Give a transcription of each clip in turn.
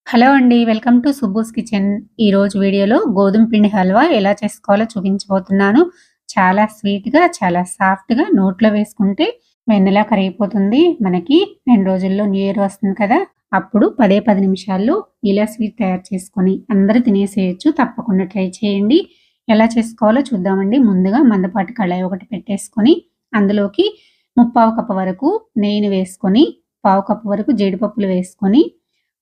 Hello అండి. Welcome to Subbu's kitchen. ఈరోజు వీడియోలో గోధుమ పిండి హల్వా ఎలా చేసుకోవాలో చూపించబోతున్నాను. చాలా స్వీట్‌గా, చాలా సాఫ్ట్‌గా నోట్లో వేసుకుంటే వెన్నలా కరిగిపోతుంది. మనకి 2 రోజుల్లో న్యూ ఇయర్ వస్తుంది కదా! అప్పుడు 10 నిమిషాల్లో ఇలా స్వీట్ తయారు చేసుకొని అందరూ తినేసేయొచ్చు. తప్పకుండా ట్రై చేయండి. ఎలా చేసుకోవాలో చూద్దామండి. ముందుగా మందపాటి కళాయి ఒకటి పెట్టేసుకొని అందులోకి ముప్పావు కప్పు వరకు నెయ్యిని వేసుకొని, పావు కప్పు వరకు జీడిపప్పులు వేసుకొని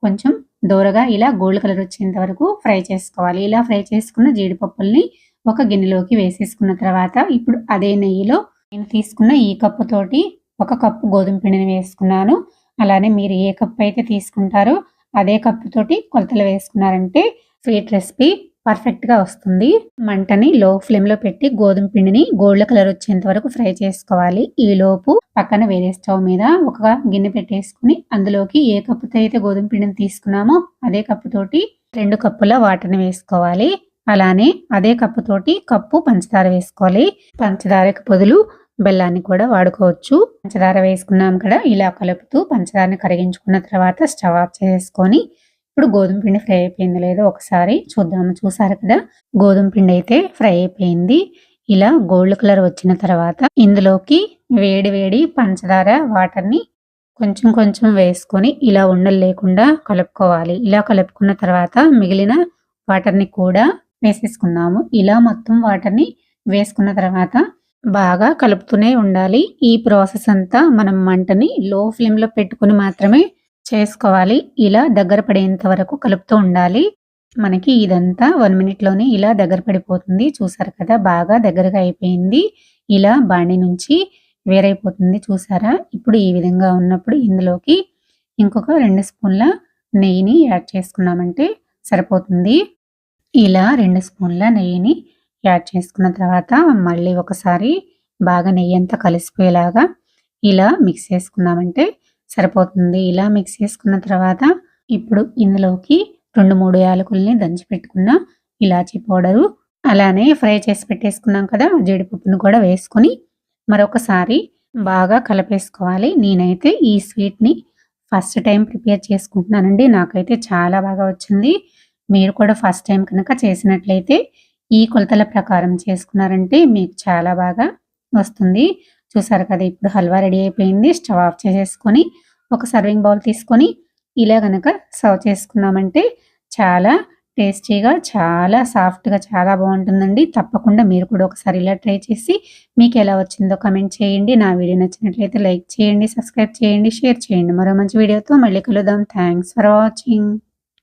కొంచెం దోరగా ఇలా గోల్డ్ కలర్ వచ్చేంత వరకు ఫ్రై చేసుకోవాలి. ఇలా ఫ్రై చేసుకున్న జీడిపప్పుల్ని ఒక గిన్నెలోకి వేసేసుకున్న తర్వాత ఇప్పుడు అదే నెయ్యిలో నేను తీసుకున్న ఈ కప్పుతోటి ఒక కప్పు గోధుమ పిండిని వేసుకున్నాను. అలానే మీరు ఏ కప్పు అయితే తీసుకుంటారో అదే కప్పుతోటి కొలతలు వేసుకున్నారంటే స్వీట్ రెసిపీ పర్ఫెక్ట్‌గా వస్తుంది. మంటని లో ఫ్లేమ్‌లో పెట్టి గోధుమ పిండిని గోల్డ్ కలర్ వచ్చేంత వరకు ఫ్రై చేసుకోవాలి. ఈలోపు పక్కన వేరే స్టవ్ మీద ఒక గిన్నె పెట్టేసుకొని అందులోకి ఏ కప్పుతో అయితే గోధుమ పిండిని తీసుకున్నామో అదే కప్పుతోటి 2 కప్పుల వాటర్‌ని వేసుకోవాలి. అలానే అదే కప్పుతోటి కప్పు పంచదార వేసుకోవాలి. పంచదారకు బదులు బెల్లాన్ని కూడా వాడుకోవచ్చు. పంచదార వేసుకున్నాం కదా! ఇలా కలుపుతూ పంచదారని కరిగించుకున్న తర్వాత స్టవ్ ఆఫ్ చేసుకొని ఇప్పుడు గోధుమ పిండి ఫ్రై అయిపోయిందో లేదో ఒకసారి చూద్దాము. చూసారు కదా! గోధుమ పిండి అయితే ఫ్రై అయిపోయింది. ఇలా గోల్డ్ కలర్ వచ్చిన తర్వాత ఇందులోకి వేడి వేడి పంచదార వాటర్‌ని కొంచెం కొంచెం వేసుకొని ఇలా ఉండలు లేకుండా కలుపుకోవాలి. ఇలా కలుపుకున్న తర్వాత మిగిలిన వాటర్‌ని కూడా వేసేసుకుందాము. ఇలా మొత్తం వాటర్‌ని వేసుకున్న తర్వాత బాగా కలుపుతూనే ఉండాలి. ఈ ప్రాసెస్ అంతా మనం మంటని లో ఫ్లేమ్‌లో పెట్టుకొని మాత్రమే చేసుకోవాలి. ఇలా దగ్గర పడేంత వరకు కలుపుతూ ఉండాలి. మనకి ఇదంతా 1 మినిట్‌లోనే ఇలా దగ్గర పడిపోతుంది. చూసారు కదా! బాగా దగ్గరగా అయిపోయింది. ఇలా బాండీ నుంచి వేరైపోతుంది చూసారా? ఇప్పుడు ఈ విధంగా ఉన్నప్పుడు ఇందులోకి ఇంకొక 2 స్పూన్ల నెయ్యిని యాడ్ చేసుకున్నామంటే సరిపోతుంది. ఇలా 2 స్పూన్ల నెయ్యిని యాడ్ చేసుకున్న తర్వాత మళ్ళీ ఒకసారి బాగా నెయ్యంతా కలిసిపోయేలాగా ఇలా మిక్స్ చేసుకున్నామంటే సరిపోతుంది. ఇలా మిక్స్ చేసుకున్న తర్వాత ఇప్పుడు ఇందులోకి 2, 3 యాలకుల్ని దంచి పెట్టుకున్న ఇలాచీ పౌడరు, అలానే ఫ్రై చేసి పెట్టేసుకున్నాం కదా! జీడిపప్పును కూడా వేసుకొని మరొకసారి బాగా కలిపేసుకోవాలి. నేనైతే ఈ స్వీట్‌ని ఫస్ట్ టైం ప్రిపేర్ చేసుకుంటున్నానండి. నాకైతే చాలా బాగా వచ్చింది. మీరు కూడా ఫస్ట్ టైం కనుక చేసినట్లయితే ఈ కొలతల ప్రకారం చేసుకున్నారంటే మీకు చాలా బాగా వస్తుంది. చూసారు కదా! ఇప్పుడు హల్వా రెడీ అయిపోయింది. స్టవ్ ఆఫ్ చేసేసుకొని ఒక సర్వింగ్ బౌల్ తీసుకొని ఇలా గనక సర్వ్ చేసుకున్నామంటే చాలా టేస్టీగా, చాలా సాఫ్ట్‌గా చాలా బాగుంటుందండి. తప్పకుండా మీరు కూడా ఒకసారి ఇలా ట్రై చేసి మీకు ఎలా వచ్చిందో కామెంట్ చేయండి. నా వీడియో నచ్చినట్లయితే లైక్ చేయండి, సబ్స్క్రైబ్ చేయండి, షేర్ చేయండి. మరో మంచి వీడియోతో మళ్ళీ కలుద్దాం. Thanks for watching.